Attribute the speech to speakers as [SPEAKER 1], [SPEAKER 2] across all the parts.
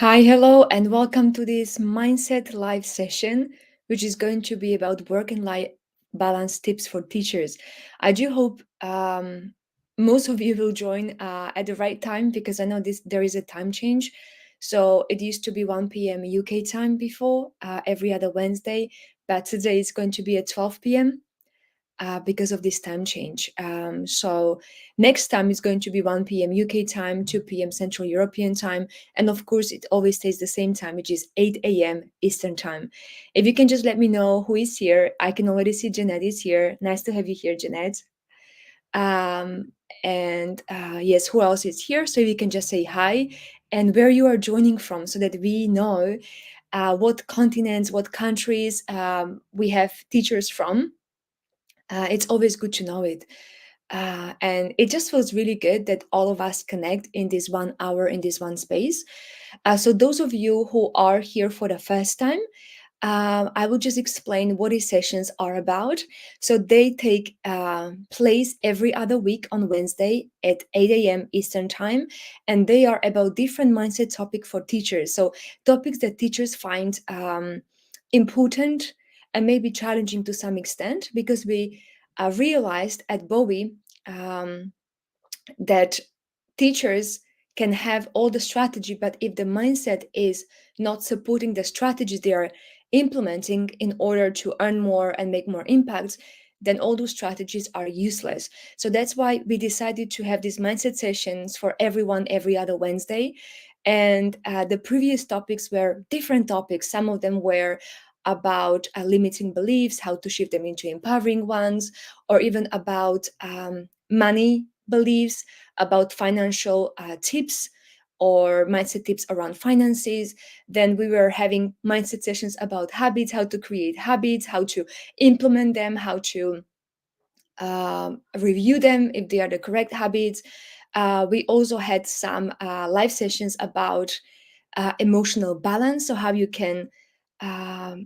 [SPEAKER 1] Hi, hello, and welcome to this Mindset Live session, which is going to be about work and life balance tips for teachers. I do hope most of you will join at the right time because I know there is a time change. So it used to be 1 p.m. UK time before every other Wednesday, but today it's going to be at 12 p.m. Because of this time change. So next time is going to be 1 p.m. UK time, 2 p.m. Central European time, and of course it always stays the same time, which is 8 a.m. Eastern time. If you can just let me know who is here, I can already see Jeanette is here. Nice to have you here, Jeanette. Um, and yes, who else is here? So you can just say hi and where you are joining from, so that we know what continents, what countries we have teachers from. It's always good to know it. And it just feels really good that all of us connect in this 1 hour, in this one space. So, those of you who are here for the first time, I will just explain what these sessions are about. So, they take place every other week on Wednesday at 8 a.m. Eastern Time, and they are about different mindset topic for teachers. So, topics that teachers find important and maybe challenging to some extent, because we realized at Bowie um, that teachers can have all the strategy, but if the mindset is not supporting the strategies they are implementing in order to earn more and make more impacts, then all those strategies are useless. So that's why we decided to have these mindset sessions for everyone every other Wednesday. And the previous topics were different topics. Some of them were about limiting beliefs, how to shift them into empowering ones, or even about money beliefs, about financial tips or mindset tips around finances. Then we were having mindset sessions about habits, how to create habits, how to implement them, how to review them if they are the correct habits. We also had some live sessions about emotional balance, so how you can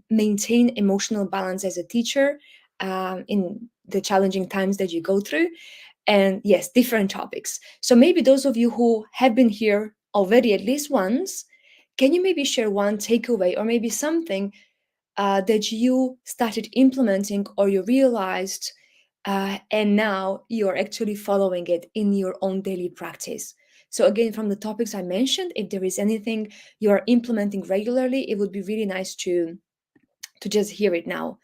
[SPEAKER 1] maintain emotional balance as a teacher in the challenging times that you go through. And yes, different topics. So maybe those of you who have been here already at least once, can you maybe share one takeaway or maybe something that you started implementing or you realized, and now you're actually following it in your own daily practice? So, again, from the topics I mentioned, if there is anything you are implementing regularly, it would be really nice to just hear it now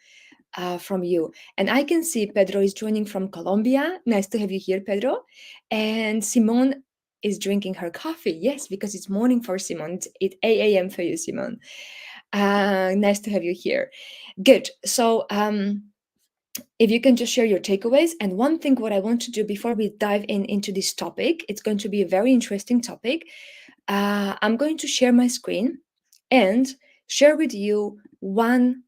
[SPEAKER 1] from you. And I can see Pedro is joining from Colombia. Nice to have you here, Pedro. And Simone is drinking her coffee. Yes, because it's morning for Simone. It's 8 a.m. for you, Simone. Nice to have you here. Good. So, if you can just share your takeaways. And one thing, what I want to do before we dive into this topic, it's going to be a very interesting topic. I'm going to share my screen and share with you one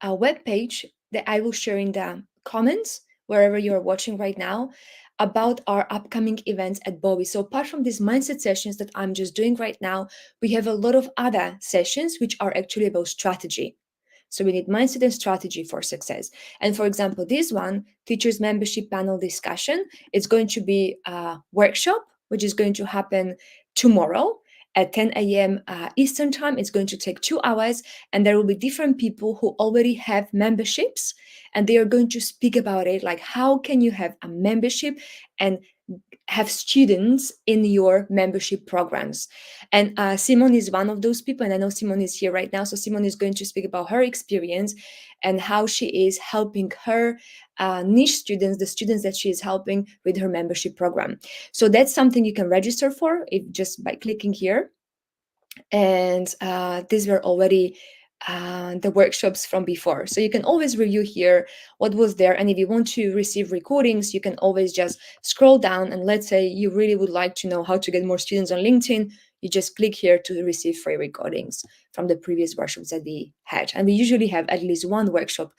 [SPEAKER 1] web page that I will share in the comments wherever you're watching right now about our upcoming events at Bowie. So apart from these mindset sessions that I'm just doing right now, we have a lot of other sessions which are actually about strategy. So we need mindset and strategy for success. And for example, this one, teachers membership panel discussion, it's going to be a workshop, which is going to happen tomorrow at 10 a.m. Eastern time. It's going to take 2 hours, and there will be different people who already have memberships, and they are going to speak about it, like how can you have a membership and have students in your membership programs. And Simone is one of those people, and I know Simone is here right now. So Simone is going to speak about her experience and how she is helping her niche students, the students that she is helping with her membership program. So that's something you can register for if just by clicking here. And these were already the workshops from before. So you can always review here what was there. And if you want to receive recordings, you can always just scroll down. And let's say you really would like to know how to get more students on LinkedIn, you just click here to receive free recordings from the previous workshops that we had. And we usually have at least one workshop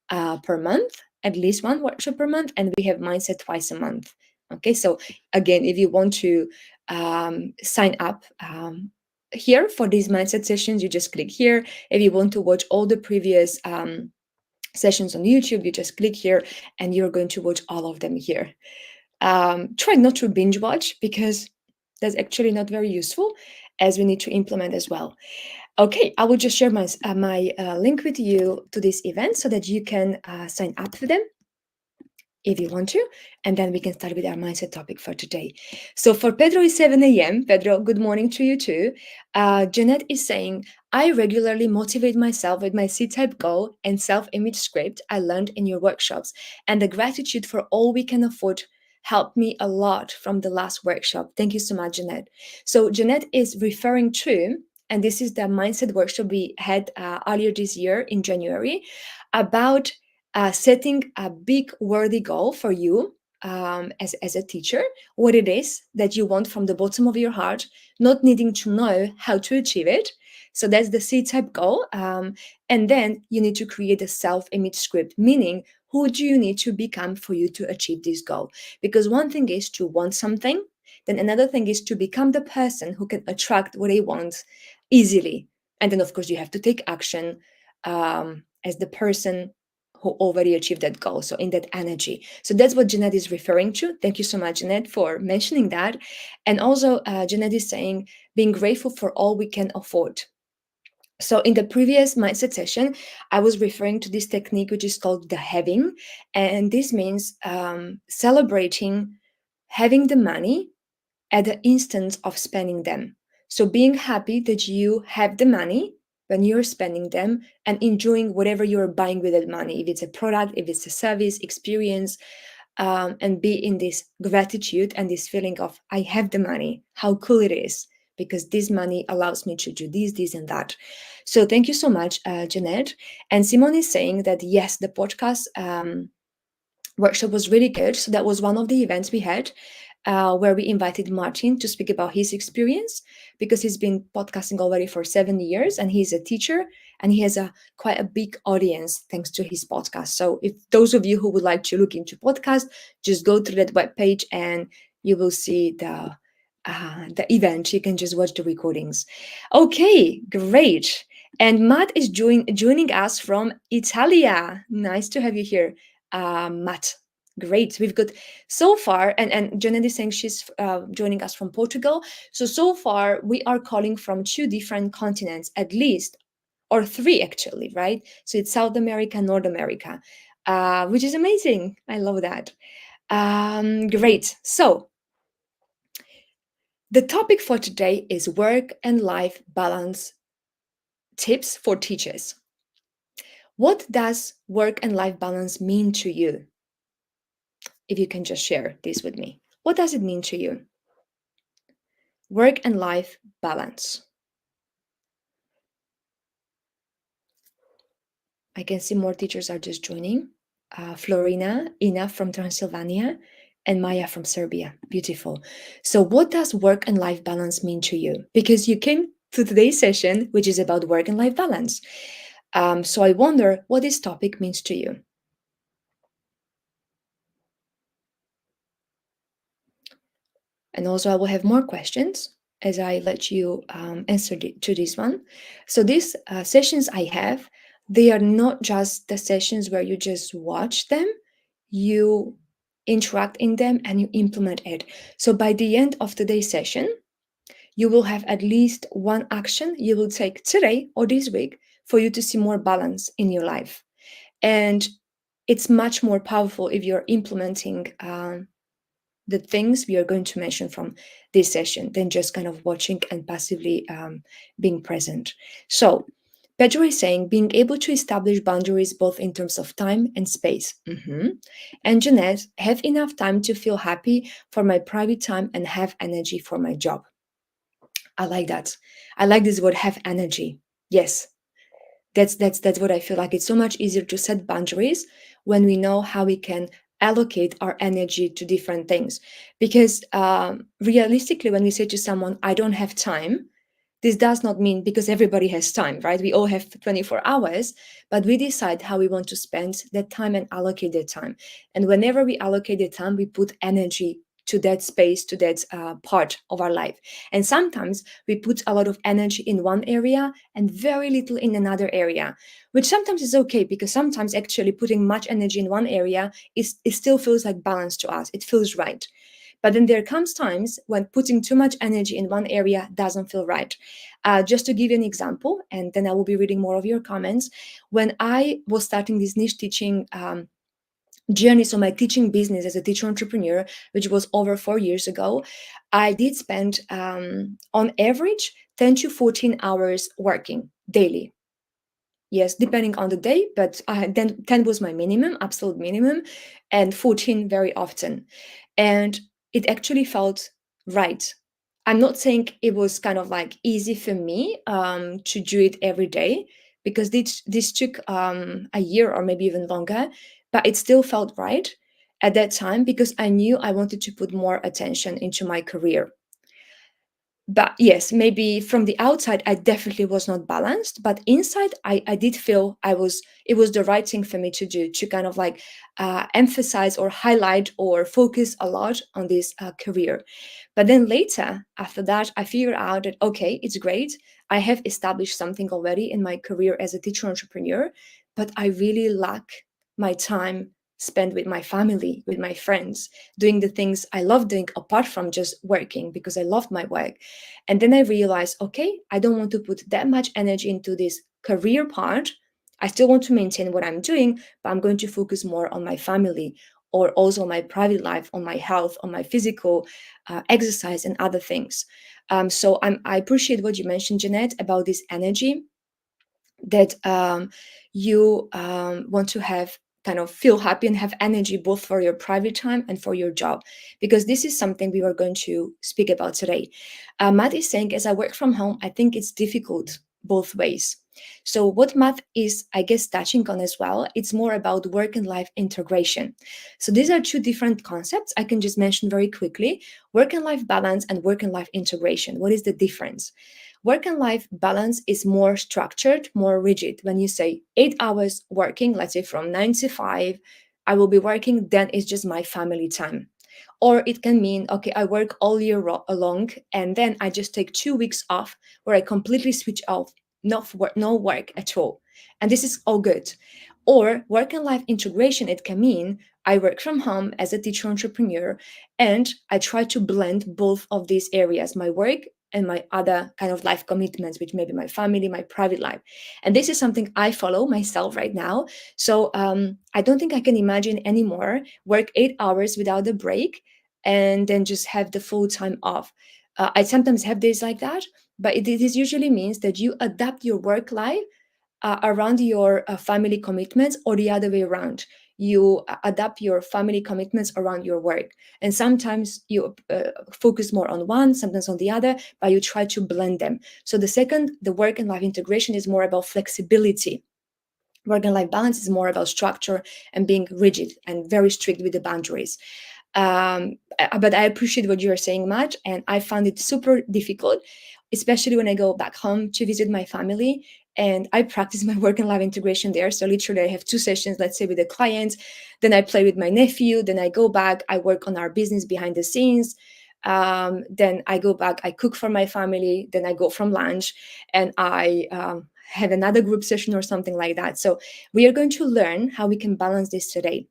[SPEAKER 1] per month, at least one workshop per month, and we have mindset twice a month. Okay, so again, if you want to sign up here for these mindset sessions, you just click here. If you want to watch all the previous sessions on YouTube, you just click here and you're going to watch all of them here. Try not to binge watch because that's actually not very useful. as we need to implement as well. Okay, I will just share my link with you to this event so that you can sign up for them if you want to, and then we can start with our mindset topic for today. So for Pedro, it's 7 a.m. Pedro, good morning to you too. Jeanette is saying, I regularly motivate myself with my C-type goal and self-image script I learned in your workshops, and the gratitude for all we can afford helped me a lot from the last workshop. Thank you so much, Jeanette. So Jeanette is referring to, and this is the mindset workshop we had earlier this year in January, about setting a big worthy goal for you as a teacher, what it is that you want from the bottom of your heart, not needing to know how to achieve it. So that's the C type goal. And then you need to create a self image script, meaning who do you need to become for you to achieve this goal? Because one thing is to want something, then another thing is to become the person who can attract what they want easily. And then, of course, you have to take action as the person who already achieved that goal. So in that energy. So that's what Jeanette is referring to. Thank you so much, Jeanette, for mentioning that. And also, Jeanette is saying being grateful for all we can afford. So in the previous mindset session, I was referring to this technique, which is called the having. And this means celebrating having the money at the instance of spending them. So being happy that you have the money when you're spending them and enjoying whatever you're buying with that money, if it's a product, if it's a service, experience, and be in this gratitude and this feeling of, I have the money, how cool it is, because this money allows me to do this, and that. So thank you so much, Jeanette. And Simone is saying that, yes, the podcast workshop was really good. So that was one of the events we had where we invited Martin to speak about his experience, because he's been podcasting already for 7 years and he's a teacher and he has quite a big audience thanks to his podcast. So if those of you who would like to look into podcast, just go to that webpage and you will see the event. You can just watch the recordings. Okay, great. And Matt is joining us from Italia. Nice to have you here, Matt. Great. We've got so far, and Janet is saying she's joining us from Portugal. So far, we are calling from 2 different continents, at least, or 3 actually, right? So it's South America, North America, which is amazing. I love that. Great. So the topic for today is work and life balance tips for teachers. What does work and life balance mean to you? If you can just share this with me. What does it mean to you? Work and life balance. I can see more teachers are just joining. Florina, Ina from Transylvania, and Maya from Serbia. Beautiful. So what does work and life balance mean to you? Because you came to today's session, which is about work and life balance. So I wonder what this topic means to you. And also I will have more questions as I let you answer to this one. So these sessions I have, they are not just the sessions where you just watch them, you interact in them and you implement it. So by the end of today's session, you will have at least one action you will take today or this week for you to see more balance in your life. And it's much more powerful if you're implementing the things we are going to mention from this session than just kind of watching and passively being present. So Pedro is saying being able to establish boundaries both in terms of time and space. And Jeanette, have enough time to feel happy for my private time and have energy for my job. I like that. I like this word, have energy. Yes, that's what I feel like. It's so much easier to set boundaries when we know how we can allocate our energy to different things. Because realistically, when we say to someone, I don't have time, this does not mean because everybody has time, right? We all have 24 hours, but we decide how we want to spend that time and allocate that time. And whenever we allocate the time, we put energy to that space, to that part of our life. And sometimes we put a lot of energy in one area and very little in another area, which sometimes is okay, because sometimes actually putting much energy in one area it still feels like balance to us. It feels right. But then there comes times when putting too much energy in one area doesn't feel right. Just to give you an example, and then I will be reading more of your comments. When I was starting this niche teaching journey, so my teaching business as a teacher entrepreneur, which was over 4 years ago, I did spend on average 10 to 14 hours working daily. Yes, depending on the day, but then 10 was my minimum, absolute minimum, and 14 very often. And it actually felt right. I'm not saying it was kind of like easy for me to do it every day, because this took a year or maybe even longer, but it still felt right at that time because I knew I wanted to put more attention into my career. But yes, maybe from the outside I definitely was not balanced, but inside I did feel it was the right thing for me to do, to kind of like emphasize or highlight or focus a lot on this career. But then later, after that, I figured out that okay, it's great, I have established something already in my career as a teacher entrepreneur, but I really lack my time spent with my family, with my friends, doing the things I love doing apart from just working because I loved my work. And then I realized, okay, I don't want to put that much energy into this career part. I still want to maintain what I'm doing, but I'm going to focus more on my family, or also my private life, on my health, on my physical exercise, and other things. I appreciate what you mentioned, Jeanette, about this energy that you want to have, kind of feel happy and have energy both for your private time and for your job, because this is something we are going to speak about today. Matt is saying, as I work from home, I think it's difficult both ways. So what Matt is, I guess, touching on as well, it's more about work and life integration. So these are two different concepts. I can just mention very quickly: work and life balance and work and life integration. What is the difference? Work and life balance is more structured, more rigid. When you say 8 hours working, let's say from 9 to 5, I will be working, then it's just my family time. Or it can mean, okay, I work all year long, and then I just take 2 weeks off where I completely switch off, no work at all. And this is all good. Or work and life integration, it can mean I work from home as a teacher entrepreneur, and I try to blend both of these areas, my work and my other kind of life commitments, which may be my family, my private life. And this is something I follow myself right now. So I don't think I can imagine anymore work 8 hours without a break and then just have the full time off. I sometimes have days like that, but it is usually means that you adapt your work life around your family commitments, or the other way around. You adapt your family commitments around your work. And sometimes you focus more on one, sometimes on the other, but you try to blend them. So the second, the work and life integration, is more about flexibility. Work and life balance is more about structure and being rigid and very strict with the boundaries. But I appreciate what you're saying, Matt, and I found it super difficult, especially when I go back home to visit my family and I practice my work and life integration there. So literally, I have 2 sessions, let's say with the clients, then I play with my nephew, then I go back, I work on our business behind the scenes. Then I go back, I cook for my family, then I go from lunch and I have another group session or something like that. So we are going to learn how we can balance this today.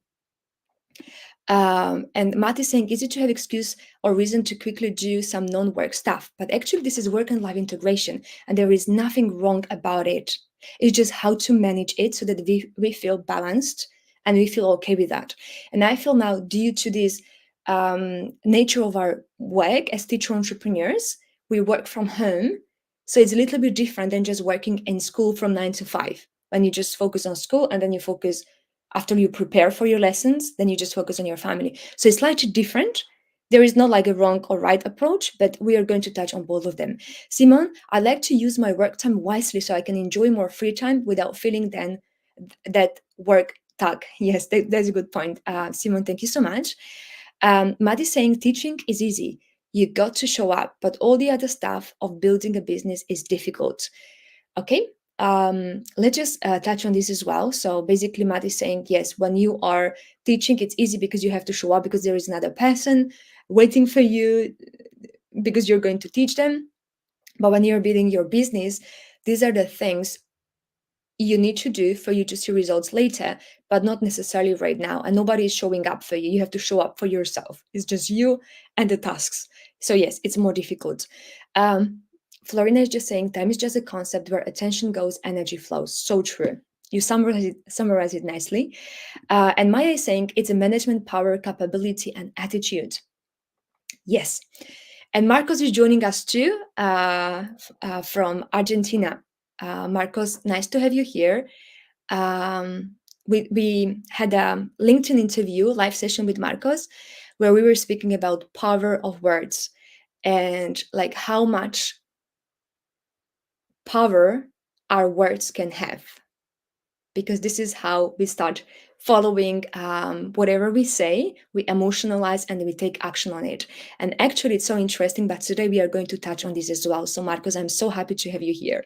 [SPEAKER 1] And Matt is saying, easy to have excuse or reason to quickly do some non-work stuff. But actually, this is work and life integration, and there is nothing wrong about it. It's just how to manage it so that we feel balanced and we feel okay with that. And I feel now, due to this nature of our work as teacher entrepreneurs, we work from home. So it's a little bit different than just working in school from 9 to 5, when you just focus on school and then you focus after you prepare for your lessons, then you just focus on your family. So it's slightly different. There is not like a wrong or right approach, but we are going to touch on both of them. Simon, I like to use my work time wisely so I can enjoy more free time without feeling then that work tag. Yes, that's a good point. Simon, thank you so much. Matt is saying teaching is easy. You got to show up, but all the other stuff of building a business is difficult. Okay, let's just touch on this as well. So basically, Matt is saying, yes, when you are teaching, it's easy because you have to show up because there is another person waiting for you because you're going to teach them. But when you're building your business, these are the things you need to do for you to see results later, but not necessarily right now. And nobody is showing up for you. You have to show up for yourself. It's just you and the tasks. So yes, it's more difficult. Florina is just saying time is just a concept where attention goes, energy flows. So true. You summarize it nicely. And Maya is saying it's a management power, capability, and attitude. Yes. And Marcos is joining us too from Argentina. Marcos, nice to have you here. We had a LinkedIn interview, live session with Marcos, where we were speaking about power of words and like how much power our words can have. Because this is how we start following whatever we say, we emotionalize and we take action on it. And actually, it's so interesting. But today we are going to touch on this as well. So, Marcos, I'm so happy to have you here.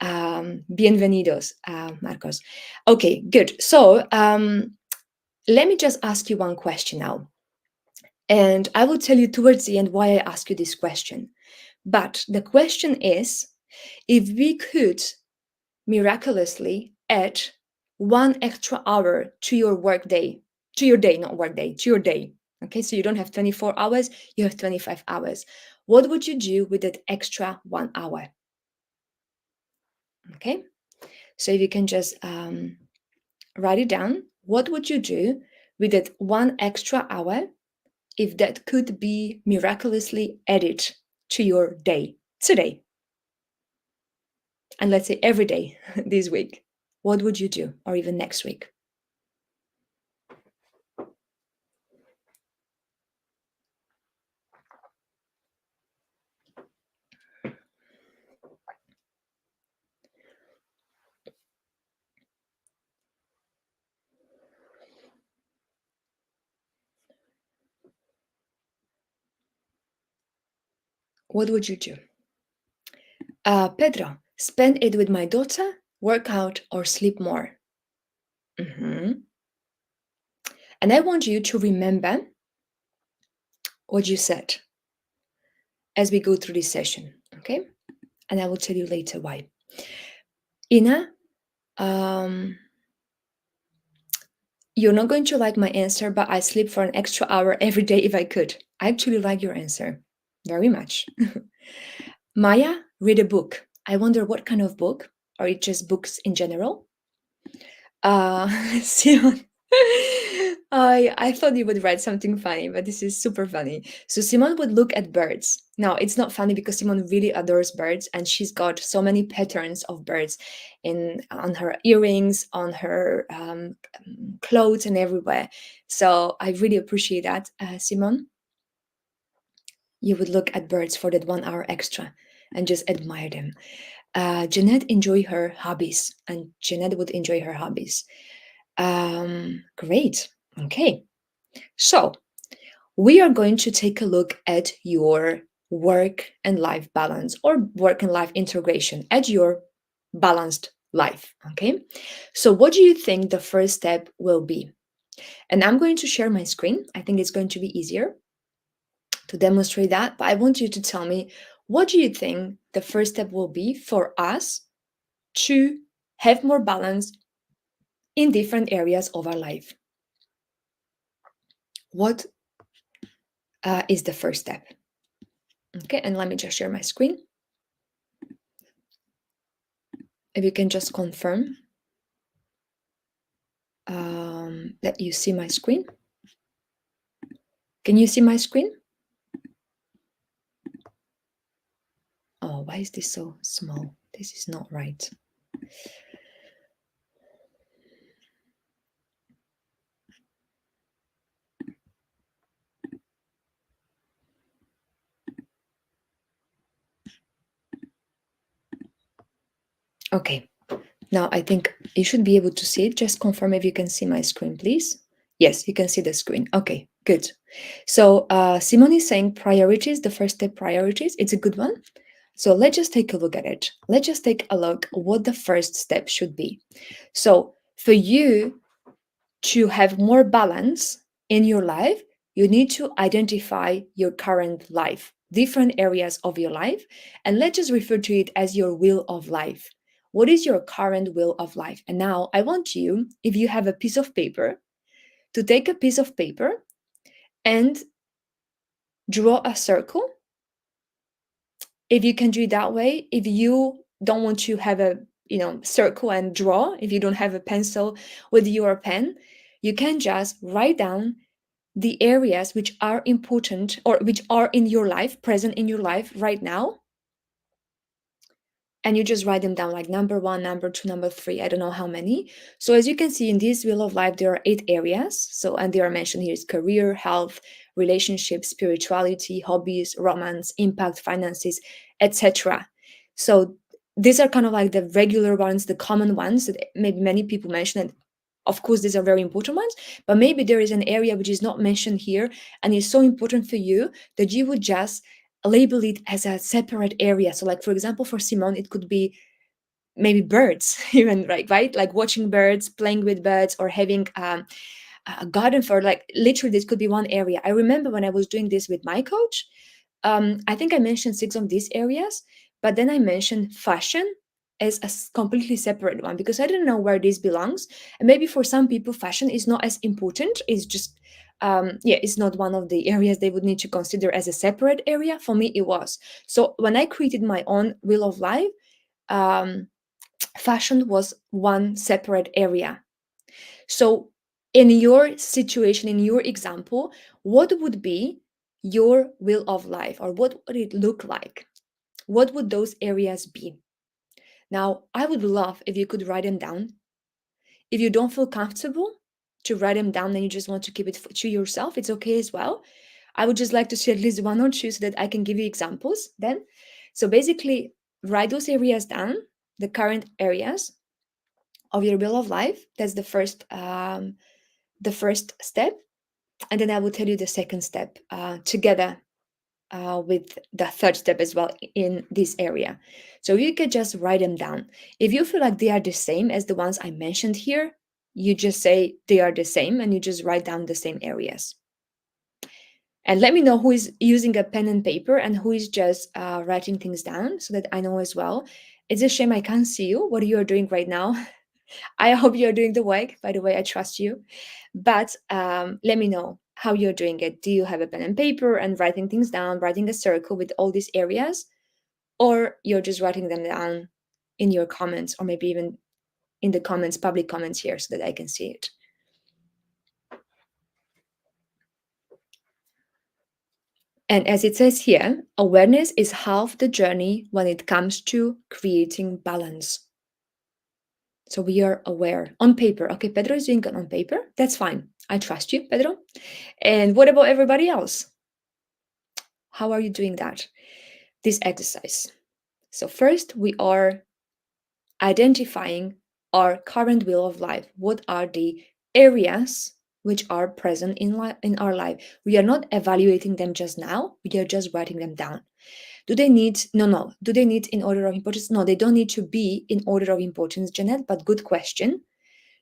[SPEAKER 1] Bienvenidos, Marcos. Okay, good. So, let me just ask you one question now. And I will tell you towards the end why I ask you this question. But the question is, if we could miraculously add 1 extra hour to your work day, to your day, not work day, to your day. Okay, so you don't have 24 hours, you have 25 hours. What would you do with that extra 1 hour? Okay, so if you can just write it down, what would you do with that 1 extra hour if that could be miraculously added to your day today? And let's say every day this week, what would you do? Or even next week? What would you do? Pedro, spend it with my daughter, work out, or sleep more. Mhm. And I want you to remember what you said as we go through this session, okay? And I will tell you later why. Ina, um, you're not going to like my answer, but I sleep for an extra hour every day if I could. I actually like your answer very much. Maya, read a book. I wonder what kind of book, or it just books in general? Simon, I thought you would write something funny, but this is super funny. So Simon would look at birds. Now it's not funny because Simon really adores birds, and she's got so many patterns of birds in on her earrings, on her clothes, and everywhere. So I really appreciate that, Simon. You would look at birds for that 1 hour extra and just admire them. Jeanette enjoy her hobbies, and Jeanette would enjoy her hobbies. Great. Okay. So we are going to take a look at your work and life balance or work and life integration, at your balanced life. Okay. So what do you think the first step will be? And I'm going to share my screen. I think it's going to be easier to demonstrate that. But I want you to tell me, what do you think the first step will be for us to have more balance in different areas of our life? What is the first step? Okay, and let me just share my screen. If you can just confirm that you see my screen. Can you see my screen? Oh, why is this so small? This is not right. Okay, now I think you should be able to see it. Just confirm if you can see my screen, please. Yes, you can see the screen. Okay, good. So Simone is saying priorities, the first step priorities. It's a good one. So let's just take a look at it. Let's just take a look what the first step should be. So for you to have more balance in your life, you need to identify your current life, different areas of your life, and let's just refer to it as your wheel of life. What is your current will of life? And now I want you, if you have a piece of paper, to take a piece of paper and draw a circle. If you can do it that way, if you don't want to have a circle and draw, if you don't have a pencil with your pen, you can just write down the areas which are important or which are in your life, present in your life right now, and you just write them down like number one, number two, number three, I don't know how many. So as you can see in this wheel of life, there are 8 areas. So, and they are mentioned here is career, health, relationships, spirituality, hobbies, romance, impact, finances, etc. So these are kind of like the regular ones, the common ones that maybe many people mention. And of course, these are very important ones, but maybe there is an area which is not mentioned here and is so important for you that you would just label it as a separate area. So like, for example, for Simone, it could be maybe birds, even, right? Like watching birds, playing with birds, or having a garden for, like, literally this could be one area. I remember when I was doing this with my coach, I think I mentioned 6 of these areas, but then I mentioned fashion as a completely separate one because I didn't know where this belongs. And maybe for some people, fashion is not as important. It's just, yeah, it's not one of the areas they would need to consider as a separate area. For me, it was. So when I created my own wheel of life, um, fashion was one separate area. So, in your situation, in your example, what would be your will of life, or what would it look like? What would those areas be? Now, I would love if you could write them down. If you don't feel comfortable to write them down and you just want to keep it to yourself, it's okay as well. I would just like to see at least one or two so that I can give you examples then. So basically, write those areas down, the current areas of your will of life. That's the first step, and then I will tell you the second step together with the third step as well in this area. So you can just write them down. If you feel like they are the same as the ones I mentioned here, you just say they are the same and you just write down the same areas. And let me know who is using a pen and paper and who is just writing things down so that I know as well. It's a shame I can't see you, what you are doing right now. I hope you're doing the work. By the way, I trust you. But let me know how you're doing it. Do you have a pen and paper and writing things down, writing a circle with all these areas? Or you're just writing them down in your comments, or maybe even in the comments, public comments here, so that I can see it. And as it says here, awareness is half the journey when it comes to creating balance. So we are aware on paper. Okay, Pedro is doing it on paper. That's fine. I trust you, Pedro. And what about everybody else? How are you doing that? This exercise. So first we are identifying our current will of life. What are the areas which are present in our life? We are not evaluating them just now. We are just writing them down. Do they need, no. Do they need in order of importance? No, they don't need to be in order of importance, Jeanette, but good question.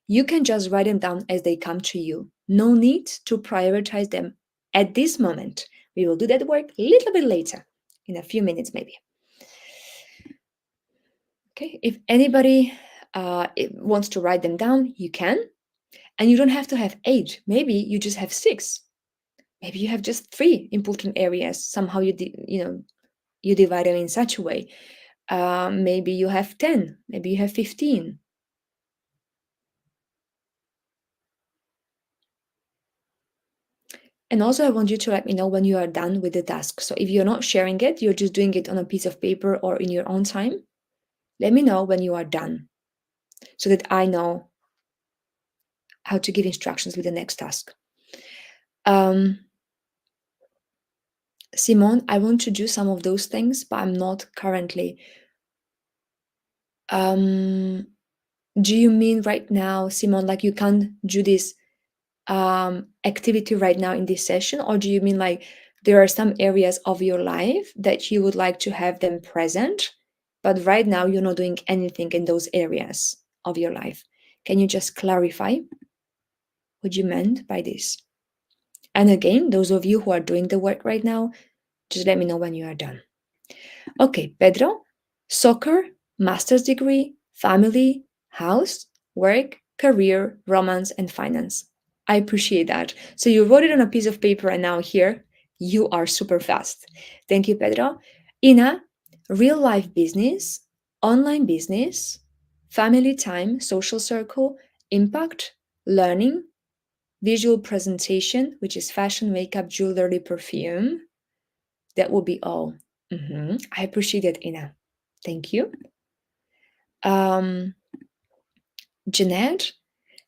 [SPEAKER 1] You can just write them down as they come to you. No need to prioritize them at this moment. We will do that work a little bit later, in a few minutes maybe. Okay, if anybody wants to write them down, you can. And you don't have to have 8. Maybe you just have 6. Maybe you have just 3 important areas. Somehow you divide them in such a way. Maybe you have 10. Maybe you have 15. And also, I want you to let me know when you are done with the task. So if you're not sharing it, you're just doing it on a piece of paper or in your own time, let me know when you are done so that I know how to give instructions with the next task. Simone, I want to do some of those things, but I'm not currently. Do you mean right now, Simone, like you can't do this activity right now in this session? Or do you mean like there are some areas of your life that you would like to have them present, but right now you're not doing anything in those areas of your life? Can you just clarify what you meant by this? And again, those of you who are doing the work right now, just let me know when you are done. Okay, Pedro, soccer, master's degree, family, house, work, career, romance, and finance. I appreciate that. So you wrote it on a piece of paper and now here you are super fast. Thank you, Pedro. Ina, real life business, online business, family time, social circle, impact, learning, visual presentation, which is fashion, makeup, jewelry, perfume. That will be all. I appreciate it, Ina. Thank you. Um, Jeanette,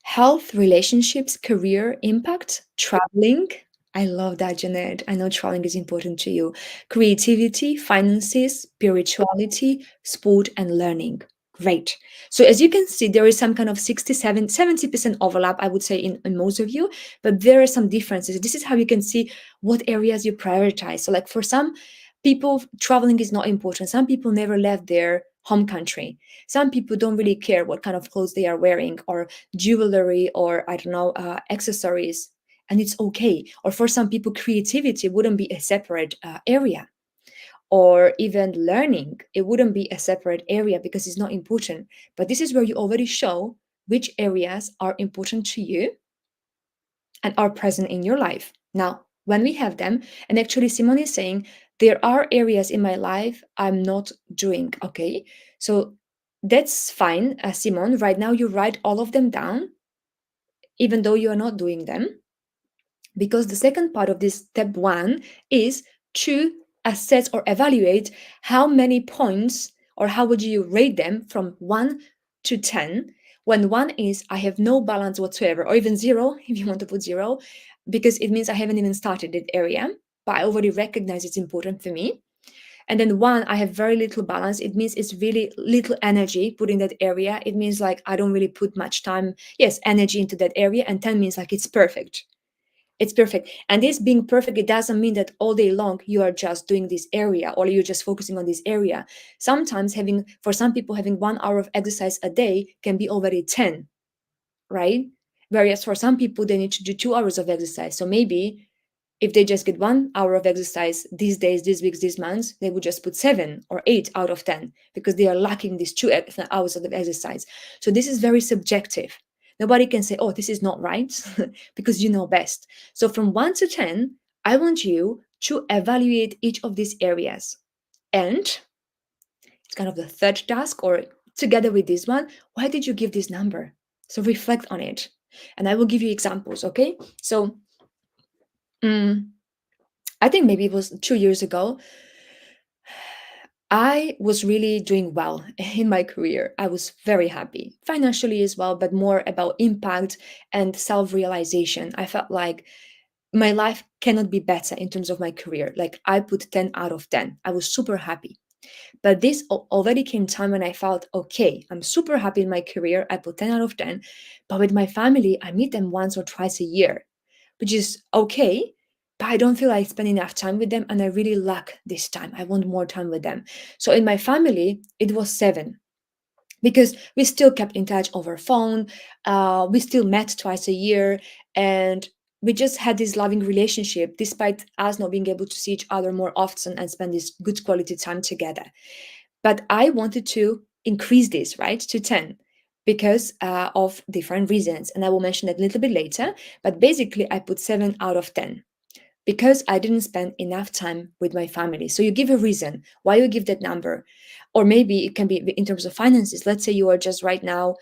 [SPEAKER 1] health, relationships, career, impact, traveling. I love that, Jeanette. I know traveling is important to you. Creativity, finances, spirituality, sport, and learning. Great. So as you can see, there is some kind of 67, 70% overlap, I would say, in most of you, but there are some differences. This is how you can see what areas you prioritize. So like for some people, traveling is not important. Some people never left their home country. Some people don't really care what kind of clothes they are wearing or jewelry or I don't know, accessories, and it's okay. Or for some people, creativity wouldn't be a separate area, or even learning, it wouldn't be a separate area because it's not important. But this is where you already show which areas are important to you and are present in your life. Now, when we have them, and actually Simone is saying there are areas in my life I'm not doing. Okay, so that's fine, Simone. Right now, you write all of them down, even though you are not doing them, because the second part of this step one is to assess or evaluate how many points or how would you rate them from 1 to 10, when 1 is I have no balance whatsoever, or even 0 if you want to put 0, because it means I haven't even started that area, but I already recognize it's important for me. And then 1, I have very little balance. It means it's really little energy put in that area. It means like I don't really put much time, yes, energy into that area. And 10 means like it's perfect. It's perfect. And this being perfect, it doesn't mean that all day long you are just doing this area or you're just focusing on this area. Sometimes for some people, having 1 hour of exercise a day can be already 10, right? Whereas for some people, they need to do 2 hours of exercise. So maybe if they just get 1 hour of exercise these days, these weeks, these months, they would just put 7 or 8 out of 10 because they are lacking these 2 hours of exercise. So this is very subjective. Nobody can say, oh, this is not right because you know best. So from 1 to 10, I want you to evaluate each of these areas. And it's kind of the third task, or together with this one, why did you give this number? So reflect on it. And I will give you examples, okay? So, mm, I think maybe it was 2 years ago. I was really doing well in my career. I was very happy financially as well, but more about impact and self realization. I felt like my life cannot be better in terms of my career. Like I put 10 out of 10. I was super happy. But this already came time when I felt okay, I'm super happy in my career. I put 10 out of 10. But with my family, I meet them once or twice a year, which is okay. But I don't feel I spend enough time with them. And I really lack this time. I want more time with them. So in my family, it was 7 because we still kept in touch over phone. We still met twice a year. And we just had this loving relationship despite us not being able to see each other more often and spend this good quality time together. But I wanted to increase this, right, to 10 because of different reasons. And I will mention that a little bit later. But basically, I put 7 out of 10 because I didn't spend enough time with my family. So you give a reason why you give that number. Or maybe it can be in terms of finances. Let's say you are just right now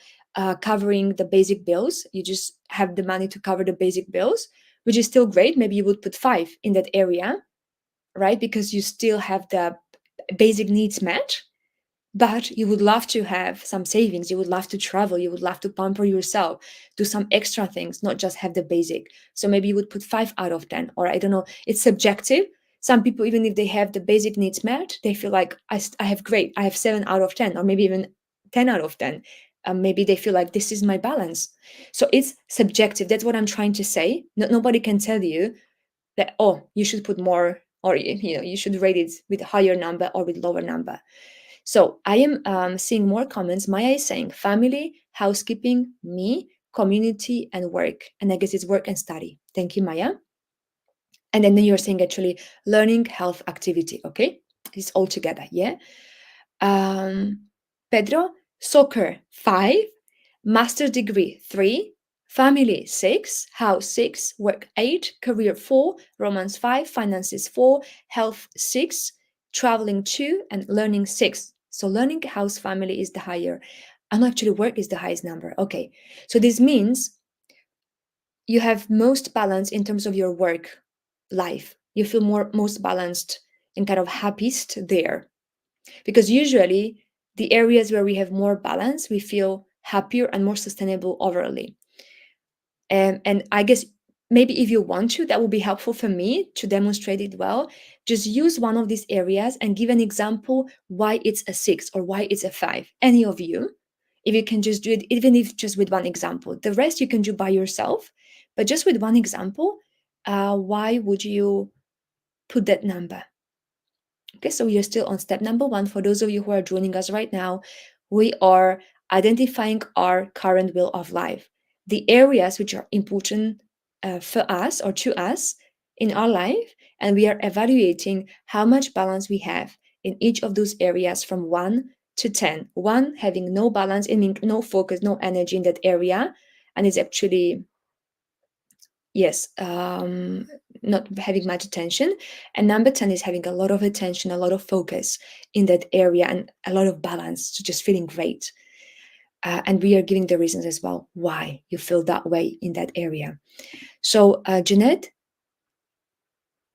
[SPEAKER 1] covering the basic bills. You just have the money to cover the basic bills, which is still great. Maybe you would put 5 in that area, right? Because you still have the basic needs met, but you would love to have some savings. You would love to travel. You would love to pamper yourself, do some extra things, not just have the basic. So maybe you would put 5 out of 10, or I don't know. It's subjective. Some people, even if they have the basic needs met, they feel like I have great. I have 7 out of 10, or maybe even 10 out of 10. Maybe they feel like this is my balance. So it's subjective. That's what I'm trying to say. Nobody can tell you that, oh, you should put more, or you should rate it with a higher number or with lower number. So I am seeing more comments. Maya is saying family, housekeeping, me, community, and work. And I guess it's work and study. Thank you, Maya. And then you're saying actually learning, health, activity. Okay, it's all together. Yeah. Um, Pedro, soccer 5, master's degree 3, family 6, house 6, work 8, career 4, romance 5, finances 4, health 6, traveling 2, and learning 6. So learning, house, family is the higher, and actually work is the highest number. Okay, so this means you have most balance in terms of your work life. You feel most balanced and kind of happiest there, because usually the areas where we have more balance, we feel happier and more sustainable overall. And I guess maybe if you want to, that will be helpful for me to demonstrate it well. Just use one of these areas and give an example why it's a 6 or why it's a 5. Any of you, if you can just do it, even if just with one example. The rest you can do by yourself, but just with one example, why would you put that number? Okay, so we are still on step number 1. For those of you who are joining us right now, we are identifying our current will of life, the areas which are important for us or to us in our life, and we are evaluating how much balance we have in each of those areas from 1 to 10. 1 having no balance, I mean no focus, no energy in that area, and it's actually yes, not having much attention. And number 10 is having a lot of attention, a lot of focus in that area, and a lot of balance, so just feeling great. And we are giving the reasons as well why you feel that way in that area. So Jeanette,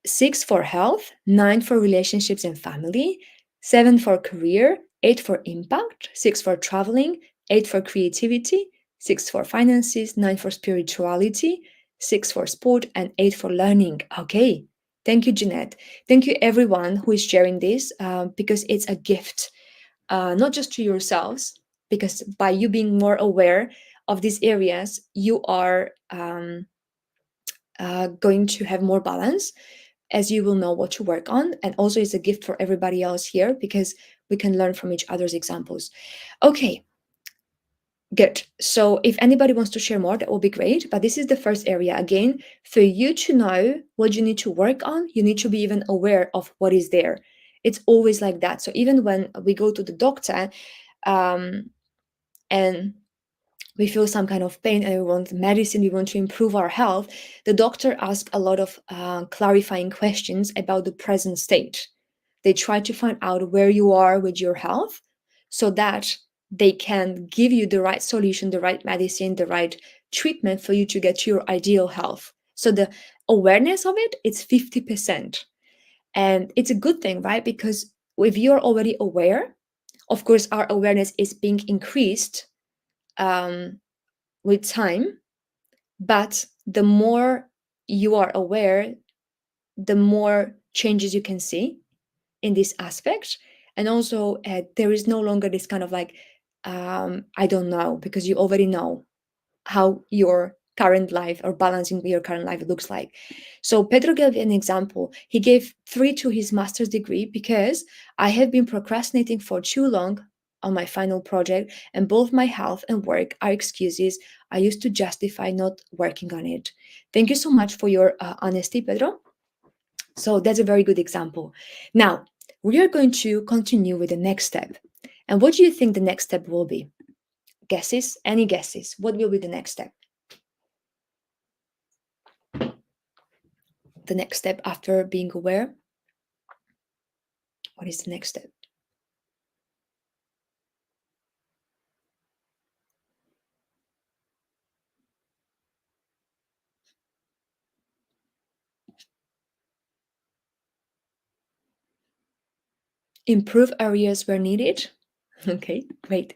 [SPEAKER 1] 6 for health, 9 for relationships and family, 7 for career, 8 for impact, 6 for traveling, 8 for creativity, 6 for finances, 9 for spirituality, 6 for sport, and 8 for learning. Okay. Thank you, Jeanette. Thank you, everyone who is sharing this, because it's a gift, not just to yourselves, because by you being more aware of these areas, you are going to have more balance, as you will know what to work on. And also it's a gift for everybody else here, because we can learn from each other's examples. Okay, good. So if anybody wants to share more, that will be great. But this is the first area. Again, for you to know what you need to work on, you need to be even aware of what is there. It's always like that. So even when we go to the doctor, and we feel some kind of pain and we want medicine, we want to improve our health, the doctor asks a lot of clarifying questions about the present state. They try to find out where you are with your health, so that they can give you the right solution, the right medicine, the right treatment for you to get to your ideal health. So the awareness of it, it's 50%. And it's a good thing, right? Because if you're already aware, of course, our awareness is being increased um, with time, but the more you are aware, the more changes you can see in this aspect. And also, there is no longer this kind of like, I don't know, because you already know how your current life or balancing your current life looks like. So Pedro gave an example. He gave 3 to his master's degree because I have been procrastinating for too long on my final project, and both my health and work are excuses I used to justify not working on it. Thank you so much for your honesty, Pedro. So that's a very good example. Now, we are going to continue with the next step. And what do you think the next step will be? Guesses? Any guesses? What will be the next step? The next step after being aware? What is the next step? Improve areas where needed. Okay, great,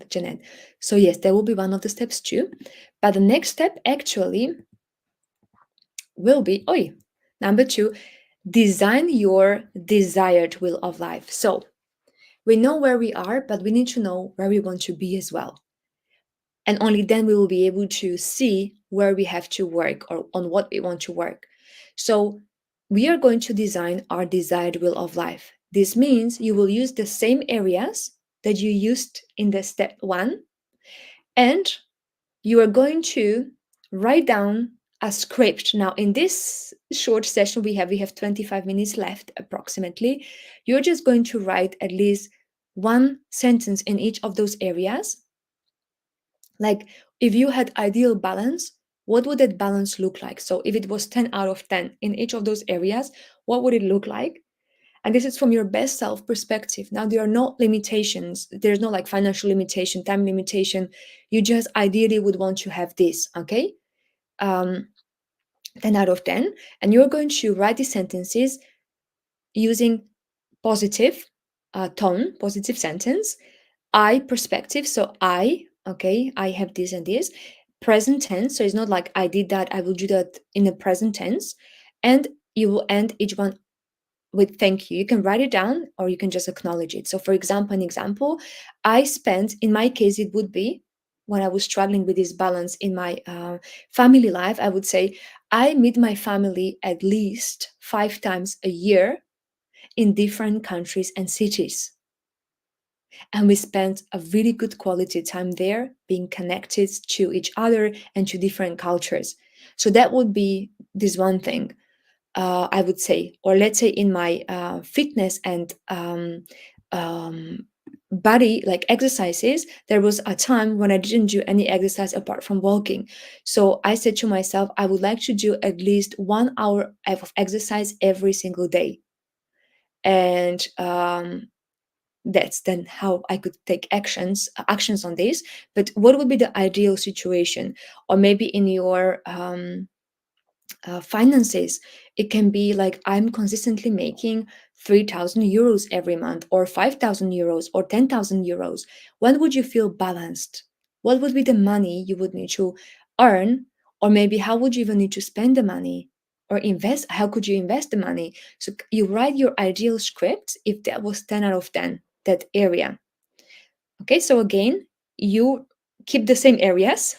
[SPEAKER 1] Jeanette. So yes, that will be one of the steps too. But the next step actually will be, number 2, design your desired will of life. So we know where we are, but we need to know where we want to be as well. And only then we will be able to see where we have to work or on what we want to work. So we are going to design our desired will of life. This means you will use the same areas that you used in the step 1, and you are going to write down a script. Now in this short session we have 25 minutes left approximately. You're just going to write at least one sentence in each of those areas. Like, if you had ideal balance, what would that balance look like? So if it was 10 out of 10 in each of those areas, what would it look like? And this is from your best self perspective. Now, there are no limitations. There's no like financial limitation, time limitation. You just ideally would want to have this, okay? um, 10 out of 10. And you're going to write these sentences using positive tone, positive sentence, I perspective. So I, okay, I have this and this. Present tense. So it's not like I did that, I will do that in the present tense. And you will end each one with thank you. You can write it down or you can just acknowledge it. So, for example, an example, I spent, in my case, it would be when I was struggling with this balance in my family life, I would say, I meet my family at least 5 times a year in different countries and cities. And we spent a really good quality time there, being connected to each other and to different cultures. So that would be this one thing. I would say, or let's say in my fitness and um, body like exercises, there was a time when I didn't do any exercise apart from walking. So I said to myself, I would like to do at least 1 hour of exercise every single day. And that's then how I could take actions on this. But what would be the ideal situation? Or maybe in your finances, it can be like I'm consistently making 3,000 euros every month, or 5,000 euros, or 10,000 euros. When would you feel balanced? What would be the money you would need to earn? Or maybe how would you even need to spend the money or invest? How could you invest the money? So you write your ideal script if that was 10 out of 10, that area. Okay, so again, you keep the same areas